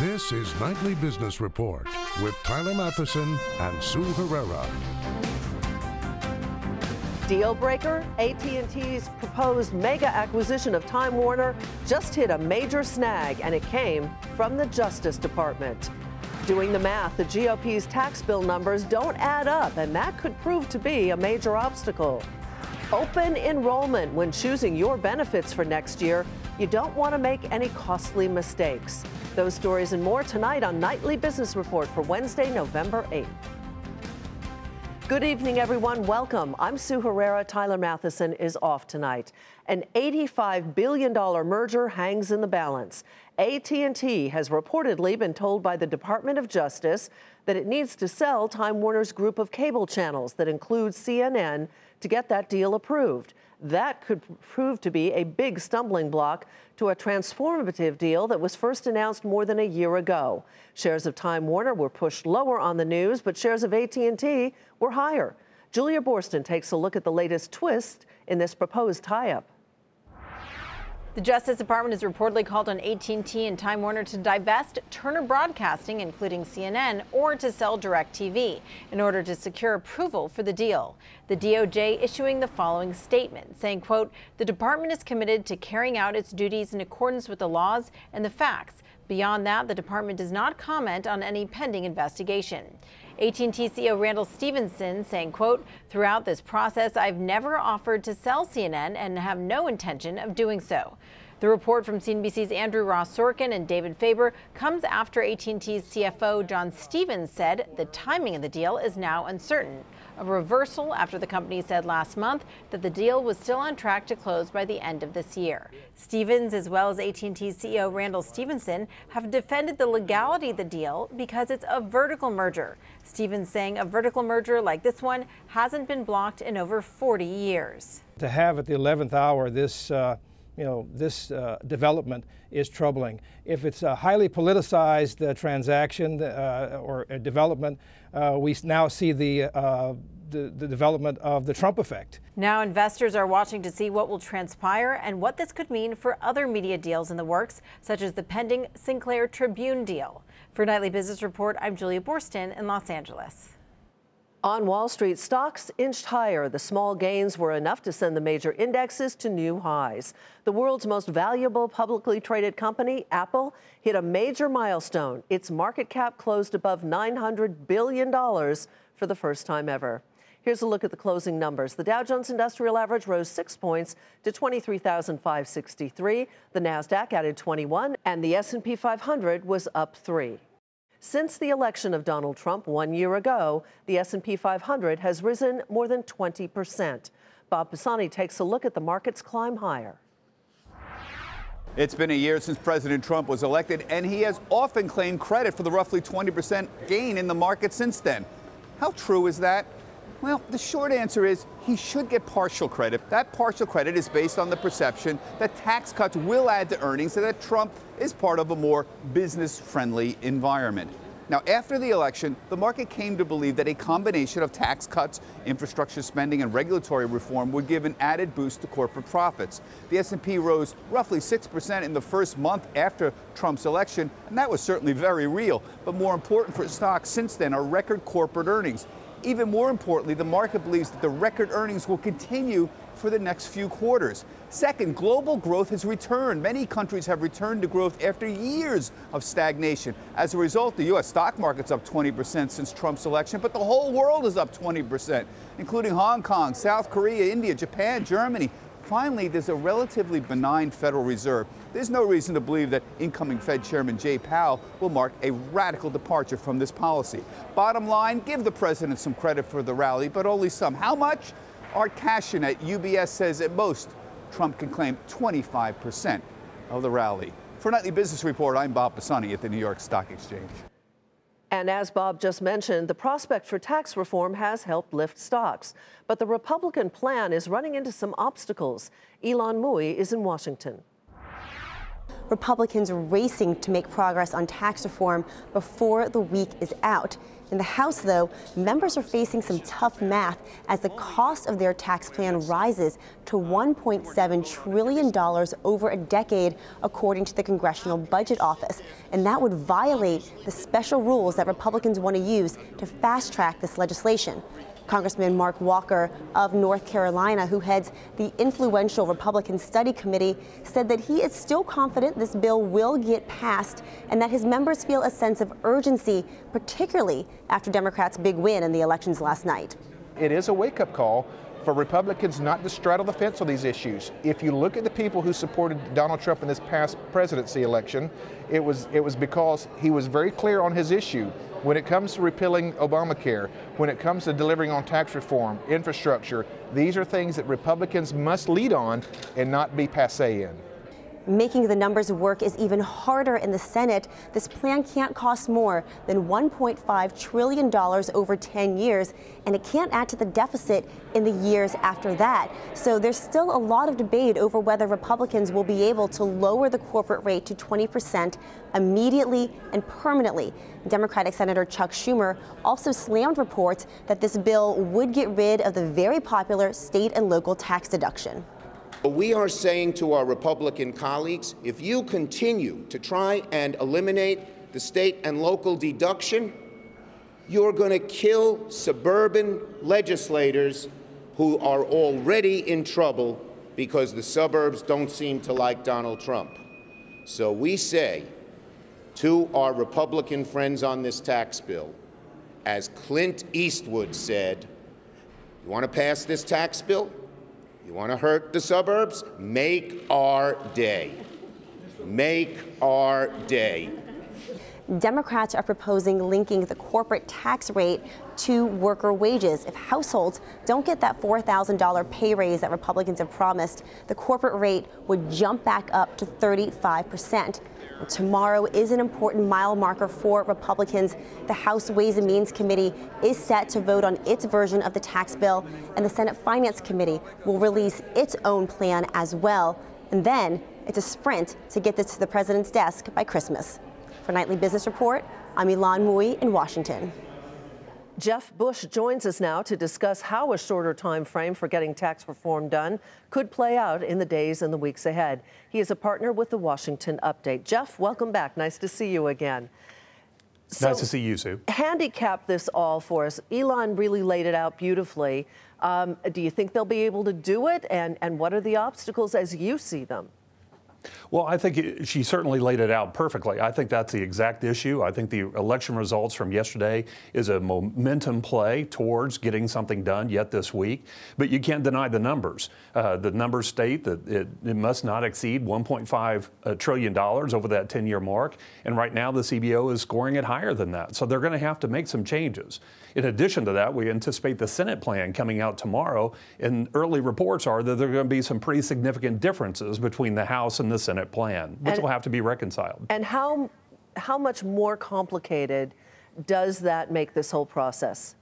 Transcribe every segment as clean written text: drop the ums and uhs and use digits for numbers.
This is Nightly Business Report with Tyler Matheson and Sue Herrera. Deal breaker? AT&T's proposed mega acquisition of Time Warner just hit a major snag, and it came from the Justice Department. Doing the math, the GOP's tax bill numbers don't add up, and that could prove to be a major obstacle. Open enrollment when choosing your benefits for next year. You don't want to make any costly mistakes. Those stories and more tonight on Nightly Business Report for Wednesday, November 8th. Good evening, everyone. Welcome. I'm Sue Herrera. Tyler Matheson is off tonight. An $85 billion merger hangs in the balance. AT&T has reportedly been told by the Department of Justice that it needs to sell Time Warner's group of cable channels that includes CNN to get that deal approved. That could prove to be a big stumbling block to a transformative deal that was first announced more than a year ago. Shares of Time Warner were pushed lower on the news, but shares of AT&T were higher. Julia Borston takes a look at the latest twist in this proposed tie-up. The Justice Department has reportedly called on AT&T and Time Warner to divest Turner Broadcasting, including CNN, or to sell DirecTV in order to secure approval for the deal. The DOJ issuing the following statement, saying, quote, "The department is committed to carrying out its duties in accordance with the laws and the facts. Beyond that, the department does not comment on any pending investigation." AT&T CEO Randall Stephenson saying, quote, "Throughout this process, I've never offered to sell CNN and have no intention of doing so." The report from CNBC's Andrew Ross Sorkin and David Faber comes after AT&T's CFO John Stevens said the timing of the deal is now uncertain, a reversal after the company said last month that the deal was still on track to close by the end of this year. Stevens, as well as AT&T's CEO Randall Stephenson, have defended the legality of the deal because it's a vertical merger. Stevens saying a vertical merger like this one hasn't been blocked in over 40 years. To have at the 11th hour this development is troubling. If it's a highly politicized transaction or a development, we now see the development of the Trump effect. Now investors are watching to see what will transpire and what this could mean for other media deals in the works, such as the pending Sinclair Tribune deal. For Nightly Business Report, I'm Julia Borston in Los Angeles. On Wall Street, stocks inched higher. The small gains were enough to send the major indexes to new highs. The world's most valuable publicly traded company, Apple, hit a major milestone. Its market cap closed above $900 billion for the first time ever. Here's a look at the closing numbers. The Dow Jones Industrial Average rose 6 points to 23,563. The Nasdaq added 21, and the S&P 500 was up 3. Since the election of Donald Trump 1 year ago, the S&P 500 has risen more than 20%. Bob Pisani takes a look at the market's climb higher. It's been a year since President Trump was elected, and he has often claimed credit for the roughly 20% gain in the market since then. How true is that? Well, the short answer is he should get partial credit. That partial credit is based on the perception that tax cuts will add to earnings and that Trump is part of a more business-friendly environment. Now, after the election, the market came to believe that a combination of tax cuts, infrastructure spending, and regulatory reform would give an added boost to corporate profits. The S&P rose roughly 6% in the first month after Trump's election, and that was certainly very real. But more important for stocks since then are record corporate earnings. Even more importantly, the market believes that the record earnings will continue for the next few quarters. Second, global growth has returned. Many countries have returned to growth after years of stagnation. As a result, the U.S. stock market's up 20% since Trump's election, but the whole world is up 20%, including Hong Kong, South Korea, India, Japan, Germany. Finally, there's a relatively benign Federal Reserve. There's no reason to believe that incoming Fed Chairman Jay Powell will mark a radical departure from this policy. Bottom line, give the president some credit for the rally, but only some. How much? Art Cashin at UBS says at most, Trump can claim 25% of the rally. For Nightly Business Report, I'm Bob Pisani at the New York Stock Exchange. And as Bob just mentioned, the prospect for tax reform has helped lift stocks. But the Republican plan is running into some obstacles. Elon Mui is in Washington. Republicans racing to make progress on tax reform before the week is out. In the House, though, members are facing some tough math as the cost of their tax plan rises to $1.7 trillion over a decade, according to the Congressional Budget Office. And that would violate the special rules that Republicans want to use to fast-track this legislation. Congressman Mark Walker of North Carolina, who heads the influential Republican Study Committee, said that he is still confident this bill will get passed and that his members feel a sense of urgency, particularly after Democrats' big win in the elections last night. It is a wake-up call for Republicans not to straddle the fence on these issues. If you look at the people who supported Donald Trump in this past presidency election, it was because he was very clear on his issue. When it comes to repealing Obamacare, when it comes to delivering on tax reform, infrastructure, these are things that Republicans must lead on and not be passé in. Making the numbers work is even harder in the Senate. This plan can't cost more than $1.5 trillion over 10 years, and it can't add to the deficit in the years after that. So there's still a lot of debate over whether Republicans will be able to lower the corporate rate to 20% immediately and permanently. Democratic Senator Chuck Schumer also slammed reports that this bill would get rid of the very popular state and local tax deduction. We are saying to our Republican colleagues, if you continue to try and eliminate the state and local deduction, you're going to kill suburban legislators who are already in trouble because the suburbs don't seem to like Donald Trump. So we say to our Republican friends on this tax bill, as Clint Eastwood said, you want to pass this tax bill? You want to hurt the suburbs? Make our day. Make our day. Democrats are proposing linking the corporate tax rate to worker wages. If households don't get that $4,000 pay raise that Republicans have promised, the corporate rate would jump back up to 35%. Tomorrow is an important mile marker for Republicans. The House Ways and Means Committee is set to vote on its version of the tax bill, and the Senate Finance Committee will release its own plan as well. And then it's a sprint to get this to the president's desk by Christmas. For Nightly Business Report, I'm Ilan Mui in Washington. Jeff Bush joins us now to discuss how a shorter time frame for getting tax reform done could play out in the days and the weeks ahead. He is a partner with the Washington Update. Jeff, welcome back. Nice to see you again. Nice to see you, Sue. Handicap this all for us. Elon really laid it out beautifully. Do you think they'll be able to do it? And what are the obstacles as you see them? Well, I think she certainly laid it out perfectly. I think that's the exact issue. I think the election results from yesterday is a momentum play towards getting something done yet this week. But you can't deny the numbers. The numbers state that it must not exceed $1.5 trillion over that 10-year mark. And right now, the CBO is scoring it higher than that. So they're going to have to make some changes. In addition to that, we anticipate the Senate plan coming out tomorrow. And early reports are that there are going to be some pretty significant differences between the House and the Senate plan, which will have to be reconciled. And how much more complicated does that make this whole process?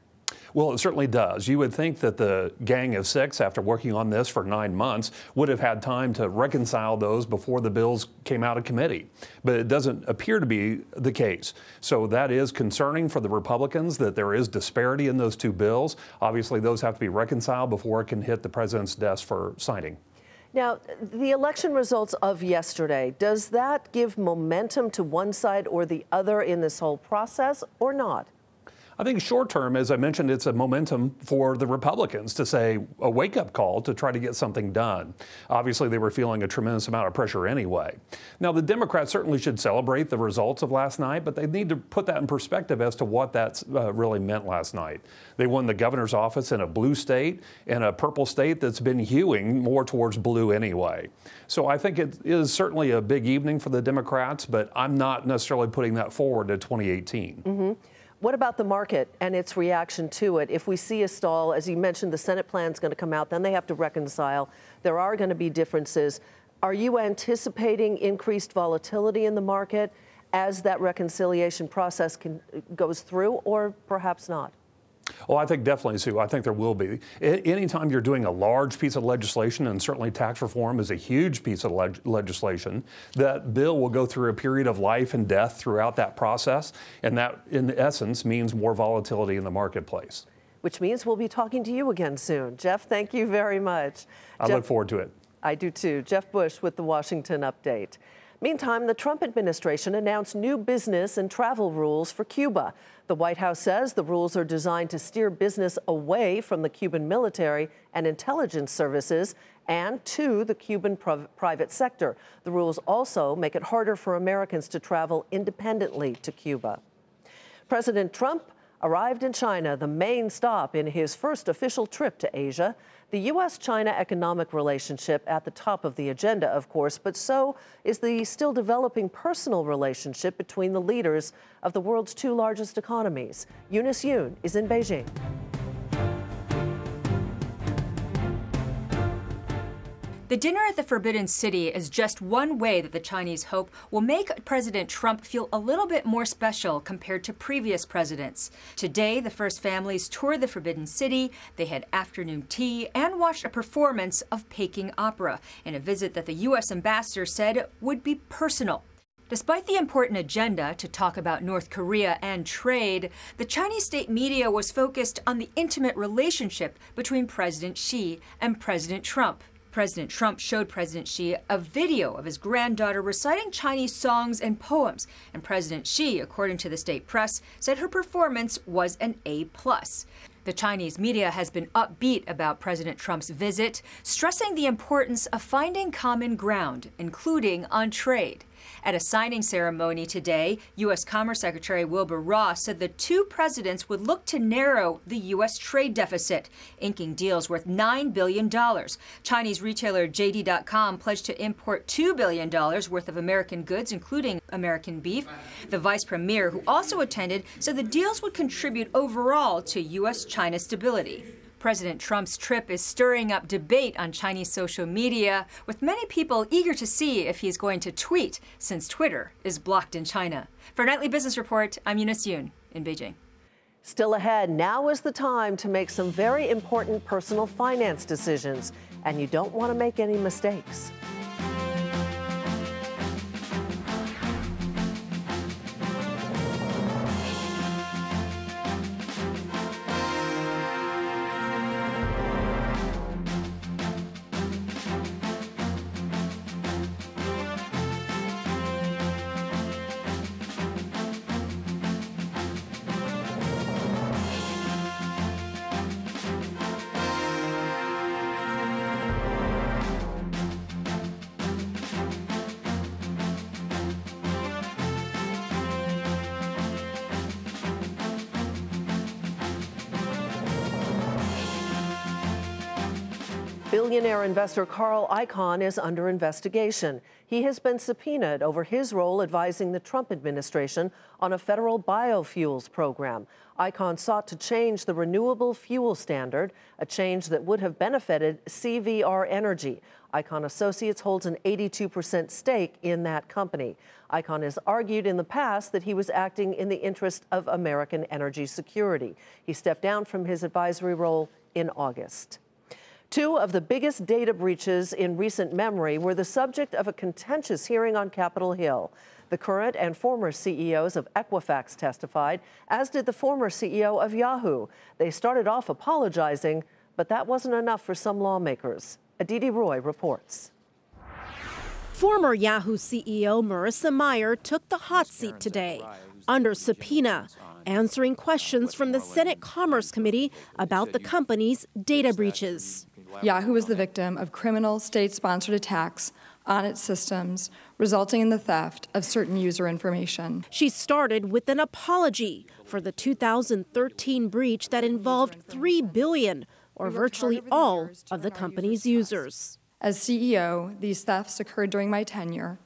Well, it certainly does. You would think that the Gang of Six, after working on this for 9 months, would have had time to reconcile those before the bills came out of committee. But it doesn't appear to be the case. So that is concerning for the Republicans, that there is disparity in those two bills. Obviously, those have to be reconciled before it can hit the president's desk for signing. Now, the election results of yesterday, does that give momentum to one side or the other in this whole process or not? I think short term, as I mentioned, it's a momentum for the Republicans to say a wake-up call to try to get something done. Obviously, they were feeling a tremendous amount of pressure anyway. Now, the Democrats certainly should celebrate the results of last night, but they need to put that in perspective as to what that's really meant last night. They won the governor's office in a blue state and a purple state that's been hewing more towards blue anyway. So I think it is certainly a big evening for the Democrats, but I'm not necessarily putting that forward to 2018. Mm-hmm. What about the market and its reaction to it? If we see a stall, as you mentioned, the Senate plan is going to come out, then they have to reconcile. There are going to be differences. Are you anticipating increased volatility in the market as that reconciliation process goes through, or perhaps not? Oh, I think definitely, Sue. I think there will be. Anytime you're doing a large piece of legislation, and certainly tax reform is a huge piece of legislation, that bill will go through a period of life and death throughout that process, and that, in essence, means more volatility in the marketplace. Which means we'll be talking to you again soon. Jeff, thank you very much. I look forward to it. I do too. Jeff Bush with the Washington Update. Meantime, the Trump administration announced new business and travel rules for Cuba. The White House says the rules are designed to steer business away from the Cuban military and intelligence services and to the Cuban private sector. The rules also make it harder for Americans to travel independently to Cuba. President Trump arrived in China, the main stop in his first official trip to Asia. The U.S.-China economic relationship at the top of the agenda, of course, but so is the still developing personal relationship between the leaders of the world's two largest economies. Eunice Yoon is in Beijing. The dinner at the Forbidden City is just one way that the Chinese hope will make President Trump feel a little bit more special compared to previous presidents. Today, the first families toured the Forbidden City, they had afternoon tea, and watched a performance of Peking opera in a visit that the U.S. ambassador said would be personal. Despite the important agenda to talk about North Korea and trade, the Chinese state media was focused on the intimate relationship between President Xi and President Trump. President Trump showed President Xi a video of his granddaughter reciting Chinese songs and poems, and President Xi, according to the state press, said her performance was an A+. The Chinese media has been upbeat about President Trump's visit, stressing the importance of finding common ground, including on trade. At a signing ceremony today, U.S. Commerce Secretary Wilbur Ross said the two presidents would look to narrow the U.S. trade deficit, inking deals worth $9 billion. Chinese retailer JD.com pledged to import $2 billion worth of American goods, including American beef. The vice premier, who also attended, said the deals would contribute overall to U.S.-China stability. President Trump's trip is stirring up debate on Chinese social media, with many people eager to see if he's going to tweet, since Twitter is blocked in China. For Nightly Business Report, I'm Eunice Yoon in Beijing. Still ahead, now is the time to make some very important personal finance decisions, and you don't want to make any mistakes. Billionaire investor Carl Icahn is under investigation. He has been subpoenaed over his role advising the Trump administration on a federal biofuels program. Icahn sought to change the renewable fuel standard, a change that would have benefited CVR Energy. Icahn Associates holds an 82% stake in that company. Icahn has argued in the past that he was acting in the interest of American energy security. He stepped down from his advisory role in August. Two of the biggest data breaches in recent memory were the subject of a contentious hearing on Capitol Hill. The current and former CEOs of Equifax testified, as did the former CEO of Yahoo. They started off apologizing, but that wasn't enough for some lawmakers. Aditi Roy reports. Former Yahoo CEO Marissa Mayer took the hot seat today, under subpoena, answering questions from the Senate Commerce Committee about the company's data breaches. Yahoo was the victim of criminal state-sponsored attacks on its systems, resulting in the theft of certain user information. She started with an apology for the 2013 breach that involved $3 billion, or virtually all of the company's users. As CEO, these thefts occurred during my tenure,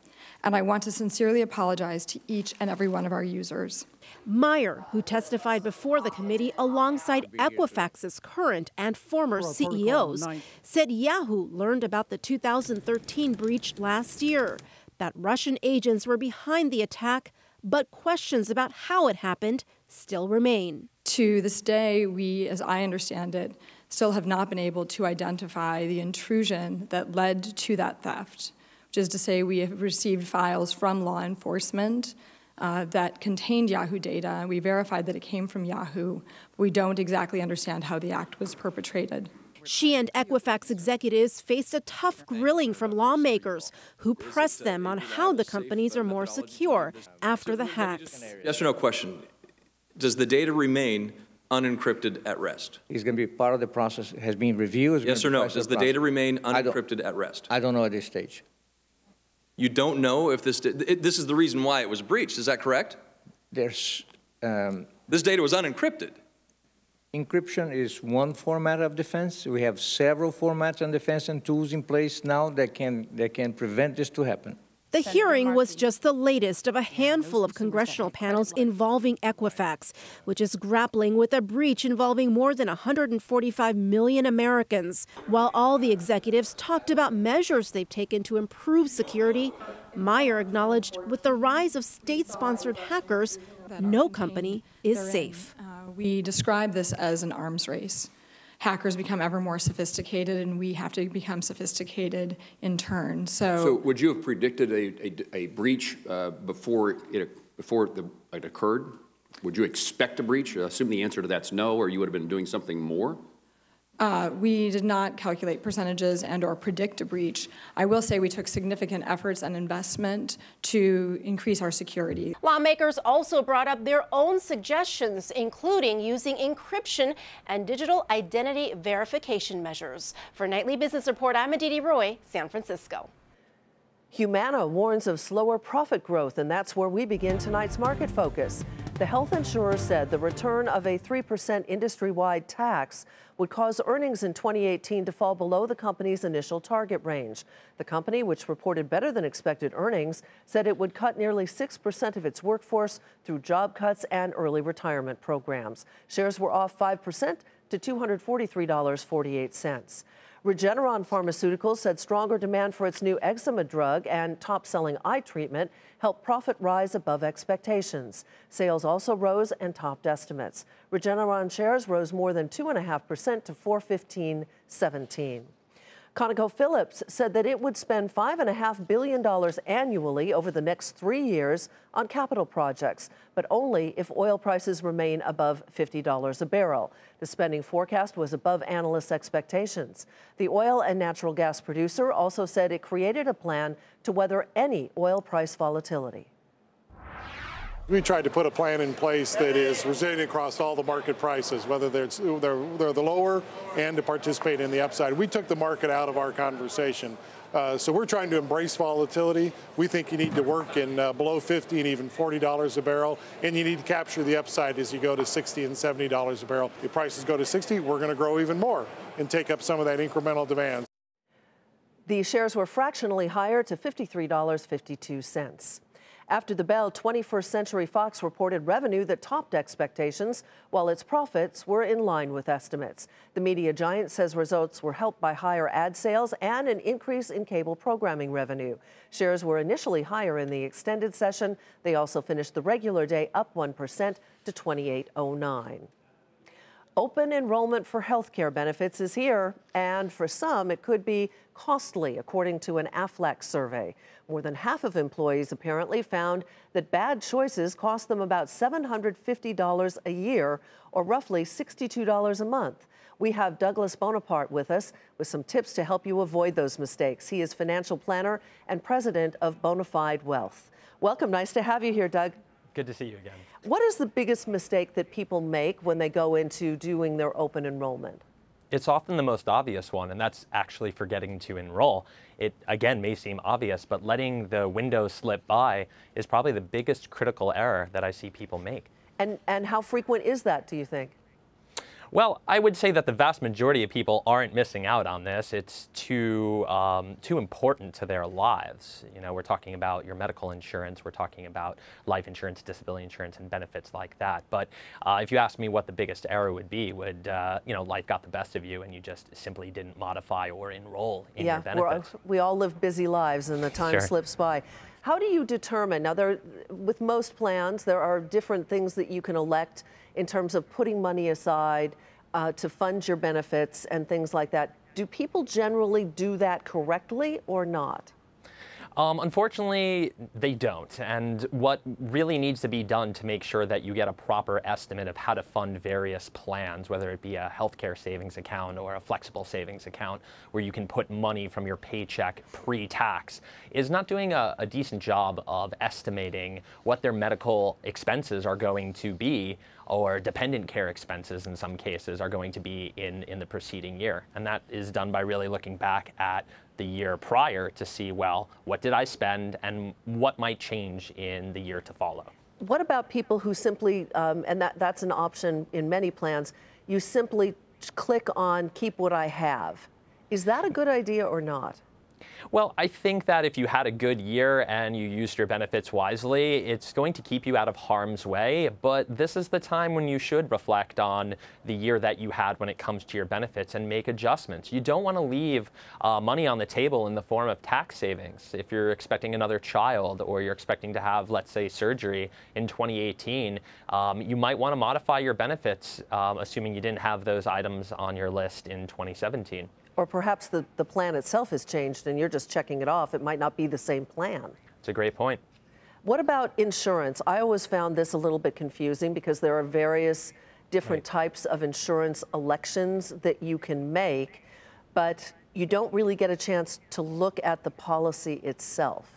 and I want to sincerely apologize to each and every one of our users. Mayer, who testified before the committee alongside Equifax's current and former CEOs, said Yahoo learned about the 2013 breach last year, that Russian agents were behind the attack, but questions about how it happened still remain. To this day, we, as I understand it, still have not been able to identify the intrusion that led to that theft, which is to say we have received files from law enforcement that contained Yahoo data. We verified that it came from Yahoo. We don't exactly understand how the act was perpetrated. She and Equifax executives faced a tough grilling from lawmakers who pressed them on how the companies are more secure after the hacks. Yes or no question. Does the data remain unencrypted at rest? It's going to be part of the process. It has been reviewed. Yes or no? Does the data remain unencrypted at rest? I don't know at this stage. You don't know if this is the reason why it was breached. Is that correct? There's this data was unencrypted. Encryption is one format of defense. We have several formats on defense and tools in place now that can prevent this to happen. The hearing was just the latest of a handful of congressional panels involving Equifax, which is grappling with a breach involving more than 145 million Americans. While all the executives talked about measures they've taken to improve security, Meyer acknowledged with the rise of state-sponsored hackers, no company is safe. We describe this as an arms race. Hackers become ever more sophisticated, and we have to become sophisticated in turn. So would you have predicted a breach before it occurred? Would you expect a breach? Assume the answer to that's no, or you would have been doing something more? We did not calculate percentages and or predict a breach. I will say we took significant efforts and investment to increase our security. Lawmakers also brought up their own suggestions, including using encryption and digital identity verification measures. For Nightly Business Report, I'm Aditi Roy, San Francisco. Humana warns of slower profit growth, and that's where we begin tonight's market focus. The health insurer said the return of a 3% industry-wide tax would cause earnings in 2018 to fall below the company's initial target range. The company, which reported better than expected earnings, said it would cut nearly 6% of its workforce through job cuts and early retirement programs. Shares were off 5% to $243.48. Regeneron Pharmaceuticals said stronger demand for its new eczema drug and top-selling eye treatment helped profit rise above expectations. Sales also rose and topped estimates. Regeneron shares rose more than 2.5% to $415.17. ConocoPhillips said that it would spend $5.5 billion annually over the next 3 years on capital projects, but only if oil prices remain above $50 a barrel. The spending forecast was above analysts' expectations. The oil and natural gas producer also said it created a plan to weather any oil price volatility. We tried to put a plan in place that is resilient across all the market prices, whether they're the lower and to participate in the upside. We took the market out of our conversation. So we're trying to embrace volatility. We think you need to work in below $50 and even $40 a barrel, and you need to capture the upside as you go to $60 and $70 a barrel. If prices go to $60, we're going to grow even more and take up some of that incremental demand. The shares were fractionally higher to $53.52. After the bell, 21st Century Fox reported revenue that topped expectations, while its profits were in line with estimates. The media giant says results were helped by higher ad sales and an increase in cable programming revenue. Shares were initially higher in the extended session. They also finished the regular day up 1% to $28.09. Open enrollment for health care benefits is here, and for some, it could be costly, according to an AFLAC survey. More than half of employees apparently found that bad choices cost them about $750 a year, or roughly $62 a month. We have Douglas Bonaparte with us with some tips to help you avoid those mistakes. He is financial planner and president of Bonafide Wealth. Welcome. Nice to have you here, Doug. Good to see you again. What is the biggest mistake that people make when they go into doing their open enrollment? It's often the most obvious one, and that's actually forgetting to enroll. It, again, may seem obvious, but letting the window slip by is probably the biggest critical error that I see people make. And how frequent is that, do you think? Well, I would say that the vast majority of people aren't missing out on this. It's too important to their lives. You know, we're talking about your medical insurance, we're talking about life insurance, disability insurance, and benefits like that. But if you ask me what the biggest error would be, life got the best of you and you just simply didn't modify or enroll in your benefits. We all live busy lives and the time slips by. How do you determine, now with most plans, there are different things that you can elect in terms of putting money aside to fund your benefits and things like that. Do people generally do that correctly or not? Unfortunately, they don't. And what really needs to be done to make sure that you get a proper estimate of how to fund various plans, whether it be a healthcare savings account or a flexible savings account where you can put money from your paycheck pre-tax, is not doing a decent job of estimating what their medical expenses are going to be, or dependent care expenses in some cases are going to be in the preceding year. And that is done by really looking back at the year prior to see, well, what did I spend and what might change in the year to follow. What about people who simply, and that's an option in many plans, you simply click on keep what I have. Is that a good idea or not? Well, I think that if you had a good year and you used your benefits wisely, it's going to keep you out of harm's way. But this is the time when you should reflect on the year that you had when it comes to your benefits and make adjustments. You don't want to leave money on the table in the form of tax savings. If you're expecting another child or you're expecting to have, let's say, surgery in 2018, you might want to modify your benefits, assuming you didn't have those items on your list in 2017. Or perhaps the plan itself has changed and you're just checking it off. It might not be the same plan. It's a great point. What about insurance? I always found this a little bit confusing because there are various different types of insurance elections that you can make, but you don't really get a chance to look at the policy itself.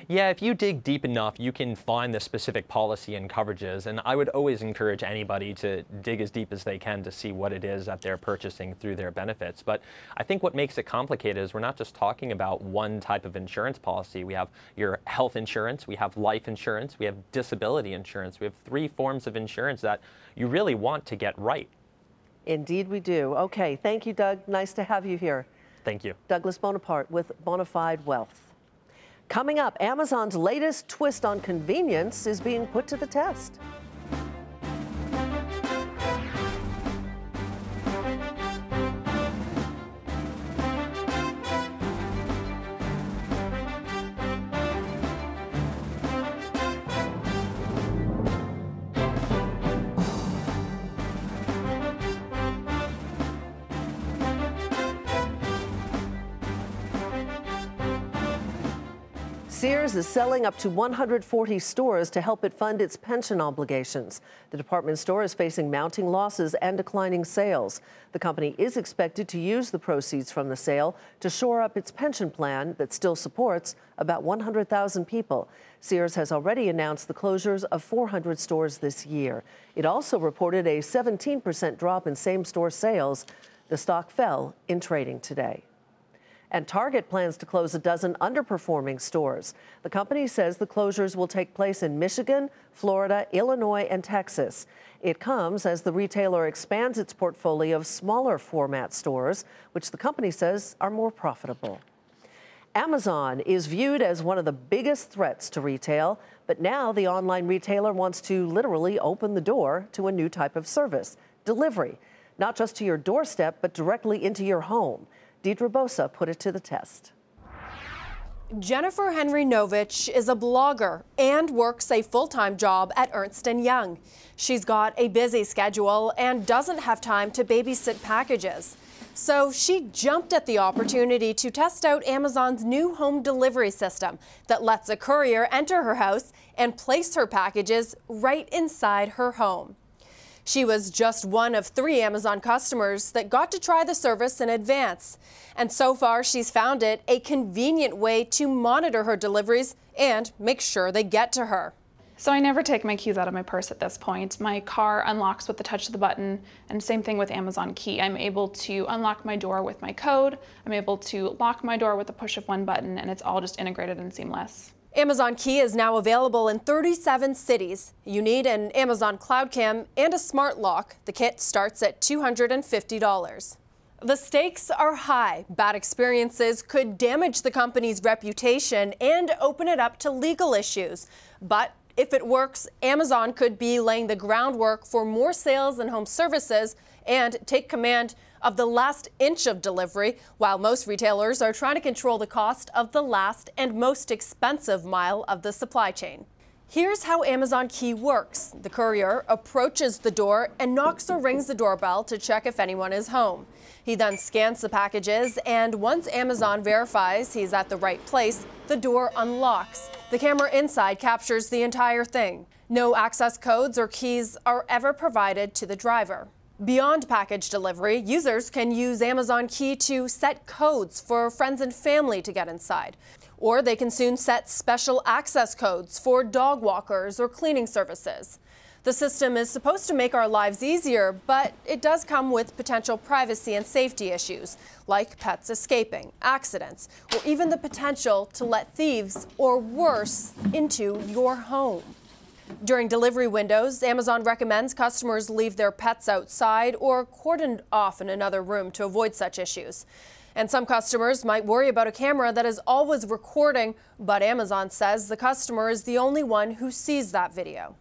Yeah, if you dig deep enough, you can find the specific policy and coverages, and I would always encourage anybody to dig as deep as they can to see what it is that they're purchasing through their benefits. But I think what makes it complicated is we're not just talking about one type of insurance policy. We have your health insurance, we have life insurance, we have disability insurance. We have 3 forms of insurance that you really want to get right. Indeed we do. Okay, thank you, Doug. Nice to have you here. Thank you. Douglas Bonaparte with Bonafide Wealth. Coming up, Amazon's latest twist on convenience is being put to the test. Sears is selling up to 140 stores to help it fund its pension obligations. The department store is facing mounting losses and declining sales. The company is expected to use the proceeds from the sale to shore up its pension plan that still supports about 100,000 people. Sears has already announced the closures of 400 stores this year. It also reported a 17% drop in same-store sales. The stock fell in trading today. And Target plans to close a dozen underperforming stores. The company says the closures will take place in Michigan, Florida, Illinois, and Texas. It comes as the retailer expands its portfolio of smaller format stores, which the company says are more profitable. Amazon is viewed as one of the biggest threats to retail, but now the online retailer wants to literally open the door to a new type of service, delivery, not just to your doorstep, but directly into your home. Deidre Bosa put it to the test. Jennifer Henry Novich is a blogger and works a full-time job at Ernst & Young. She's got a busy schedule and doesn't have time to babysit packages. So she jumped at the opportunity to test out Amazon's new home delivery system that lets a courier enter her house and place her packages right inside her home. She was just one of 3 Amazon customers that got to try the service in advance. And so far, she's found it a convenient way to monitor her deliveries and make sure they get to her. So I never take my keys out of my purse at this point. My car unlocks with the touch of the button, and same thing with Amazon Key. I'm able to unlock my door with my code. I'm able to lock my door with the push of one button, and it's all just integrated and seamless. Amazon Key is now available in 37 cities. You need an Amazon Cloud Cam and a smart lock. The kit starts at $250. The stakes are high. Bad experiences could damage the company's reputation and open it up to legal issues. But if it works, Amazon could be laying the groundwork for more sales and home services and take command of the last inch of delivery, while most retailers are trying to control the cost of the last and most expensive mile of the supply chain. Here's how Amazon Key works. The courier approaches the door and knocks or rings the doorbell to check if anyone is home. He then scans the packages, and once Amazon verifies he's at the right place, the door unlocks. The camera inside captures the entire thing. No access codes or keys are ever provided to the driver. Beyond package delivery, users can use Amazon Key to set codes for friends and family to get inside. Or they can soon set special access codes for dog walkers or cleaning services. The system is supposed to make our lives easier, but it does come with potential privacy and safety issues, like pets escaping, accidents, or even the potential to let thieves, or worse, into your home. During delivery windows, Amazon recommends customers leave their pets outside or cordoned off in another room to avoid such issues. And some customers might worry about a camera that is always recording, but Amazon says the customer is the only one who sees that video.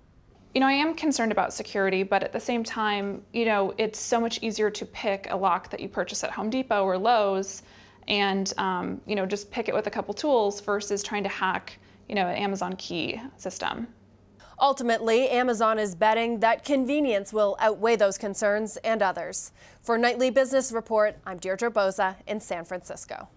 I am concerned about security, but at the same time, it's so much easier to pick a lock that you purchase at Home Depot or Lowe's and, just pick it with a couple tools versus trying to hack, an Amazon Key system. Ultimately, Amazon is betting that convenience will outweigh those concerns and others. For Nightly Business Report, I'm Deirdre Boza in San Francisco.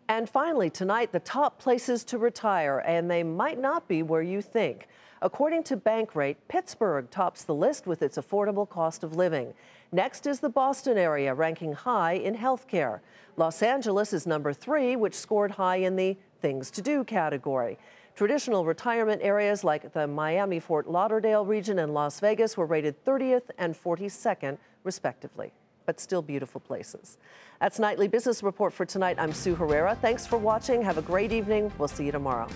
And finally, tonight, the top places to retire, and they might not be where you think. According to Bankrate, Pittsburgh tops the list with its affordable cost of living. Next is the Boston area, ranking high in healthcare. Los Angeles is number 3, which scored high in the things to do category. Traditional retirement areas like the Miami-Fort Lauderdale region and Las Vegas were rated 30th and 42nd, respectively. But still beautiful places. That's Nightly Business Report for tonight. I'm Sue Herrera. Thanks for watching. Have a great evening. We'll see you tomorrow.